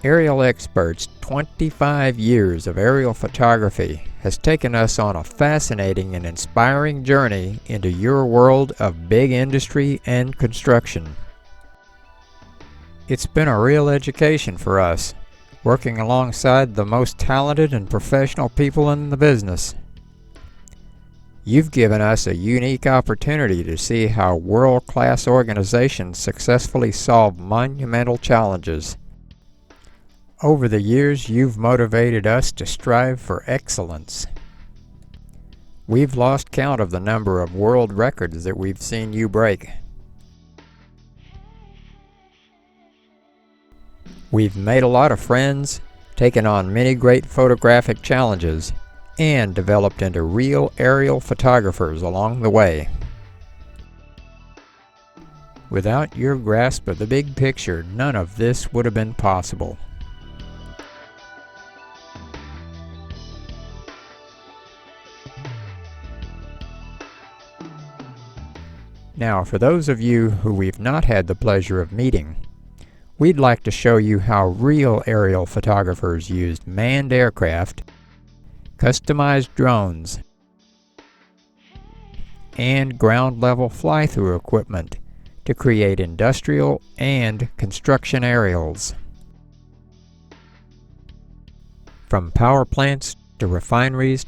Aerial Experts' 25 years of aerial photography has taken us on a fascinating and inspiring journey into your world of big industry and construction. It's been a real education for us, working alongside the most talented and professional people in the business. You've given us a unique opportunity to see how world-class organizations successfully solve monumental challenges. Over the years, you've motivated us to strive for excellence. We've lost count of the number of world records that we've seen you break. We've made a lot of friends, taken on many great photographic challenges, and developed into real aerial photographers along the way. Without your grasp of the big picture, none of this would have been possible. Now, for those of you who we've not had the pleasure of meeting, we'd like to show you how real aerial photographers used manned aircraft, customized drones, and ground-level fly-through equipment to create industrial and construction aerials. From power plants to refineries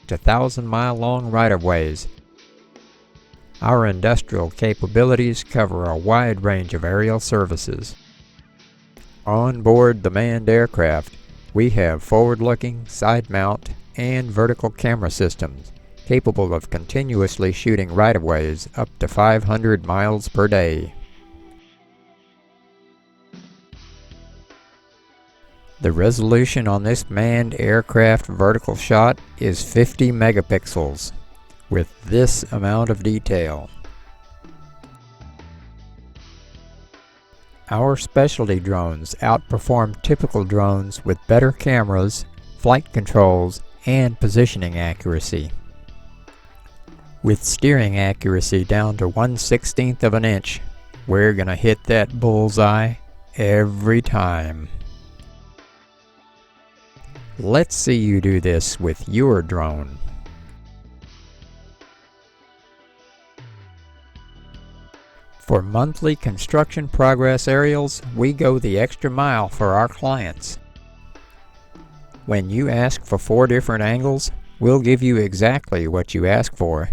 to thousand-mile-long right-of-ways, our industrial capabilities cover a wide range of aerial services. On board the manned aircraft, we have forward-looking, side-mount, and vertical camera systems capable of continuously shooting right-of-ways up to 500 miles per day. The resolution on this manned aircraft vertical shot is 50 megapixels. With this amount of detail. Our specialty drones outperform typical drones with better cameras, flight controls, and positioning accuracy. With steering accuracy down to 1/16 of an inch, we're gonna hit that bullseye every time. Let's see you do this with your drone. For monthly construction progress aerials, we go the extra mile for our clients. When you ask for 4 different angles, we'll give you exactly what you ask for,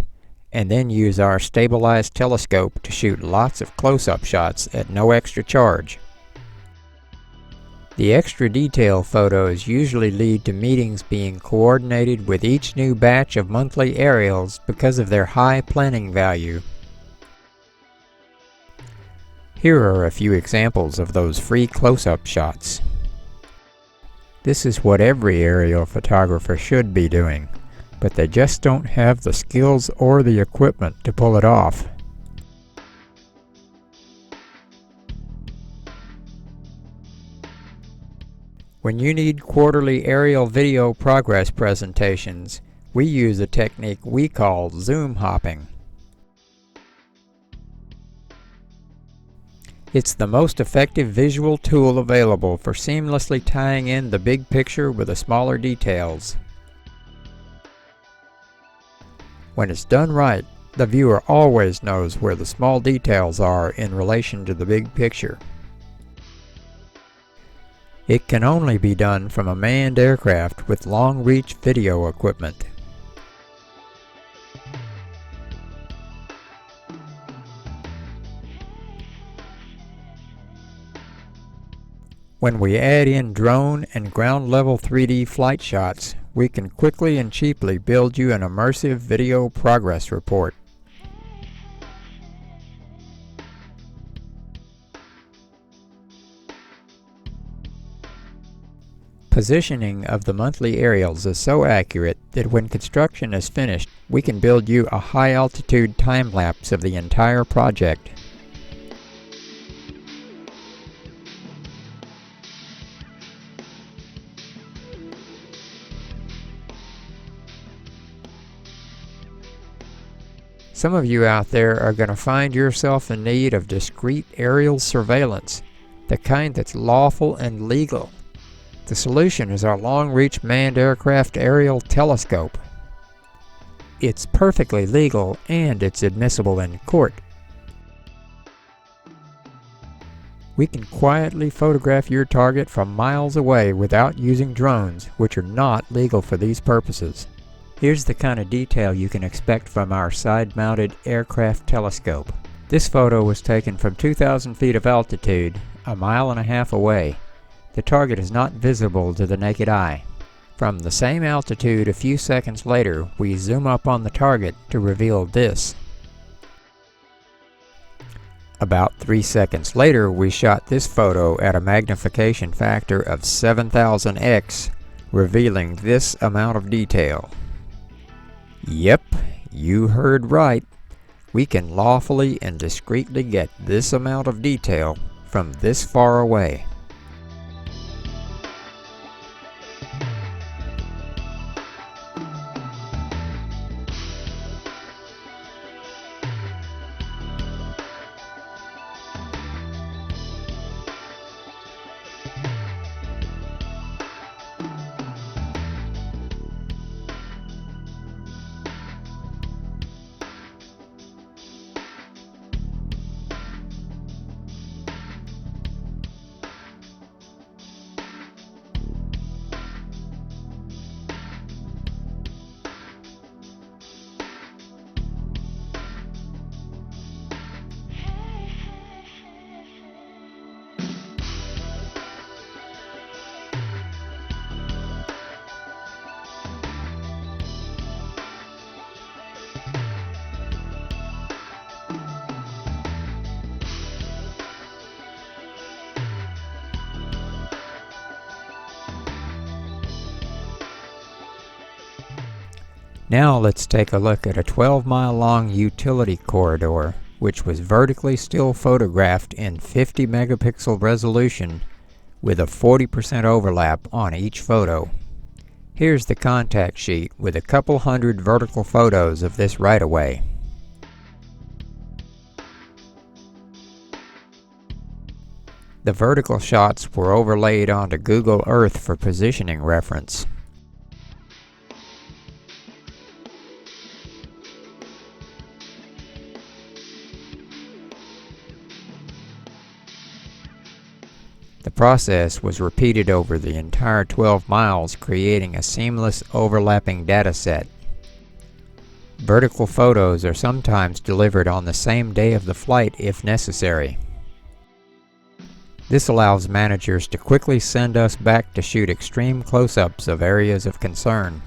and then use our stabilized telescope to shoot lots of close-up shots at no extra charge. The extra detail photos usually lead to meetings being coordinated with each new batch of monthly aerials because of their high planning value. Here are a few examples of those free close-up shots. This is what every aerial photographer should be doing, but they just don't have the skills or the equipment to pull it off. When you need quarterly aerial video progress presentations, we use a technique we call zoom hopping. It's the most effective visual tool available for seamlessly tying in the big picture with the smaller details. When it's done right, the viewer always knows where the small details are in relation to the big picture. It can only be done from a manned aircraft with long-reach video equipment. When we add in drone and ground-level 3D flight shots, we can quickly and cheaply build you an immersive video progress report. Positioning of the monthly aerials is so accurate that when construction is finished, we can build you a high-altitude time-lapse of the entire project. Some of you out there are going to find yourself in need of discreet aerial surveillance, the kind that's lawful and legal. The solution is our long-reach manned aircraft aerial telescope. It's perfectly legal and it's admissible in court. We can quietly photograph your target from miles away without using drones, which are not legal for these purposes. Here's the kind of detail you can expect from our side-mounted aircraft telescope. This photo was taken from 2,000 feet of altitude, a mile and a half away. The target is not visible to the naked eye. From the same altitude a few seconds later, we zoom up on the target to reveal this. About 3 seconds later, we shot this photo at a magnification factor of 7,000x, revealing this amount of detail. Yep, you heard right. We can lawfully and discreetly get this amount of detail from this far away. Now let's take a look at a 12-mile-long utility corridor, which was vertically still photographed in 50 megapixel resolution with a 40% overlap on each photo. Here's the contact sheet with a couple hundred vertical photos of this right-of-way. The vertical shots were overlaid onto Google Earth for positioning reference. The process was repeated over the entire 12 miles, creating a seamless overlapping data set. Vertical photos are sometimes delivered on the same day of the flight if necessary. This allows managers to quickly send us back to shoot extreme close-ups of areas of concern.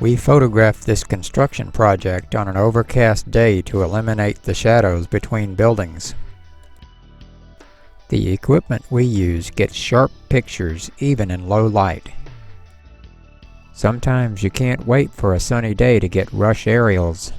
We photographed this construction project on an overcast day to eliminate the shadows between buildings. The equipment we use gets sharp pictures even in low light. Sometimes you can't wait for a sunny day to get rush aerials.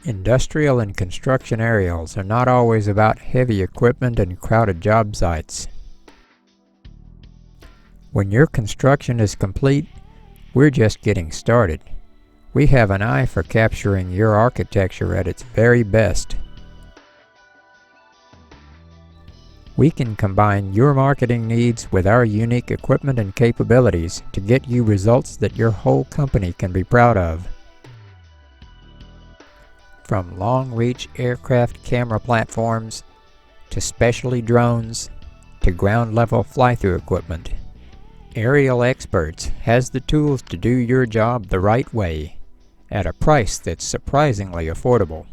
Industrial and construction aerials are not always about heavy equipment and crowded job sites. When your construction is complete, we're just getting started. We have an eye for capturing your architecture at its very best. We can combine your marketing needs with our unique equipment and capabilities to get you results that your whole company can be proud of. From long-reach aircraft camera platforms to specialty drones to ground-level fly-through equipment, Aerial Experts has the tools to do your job the right way at a price that's surprisingly affordable.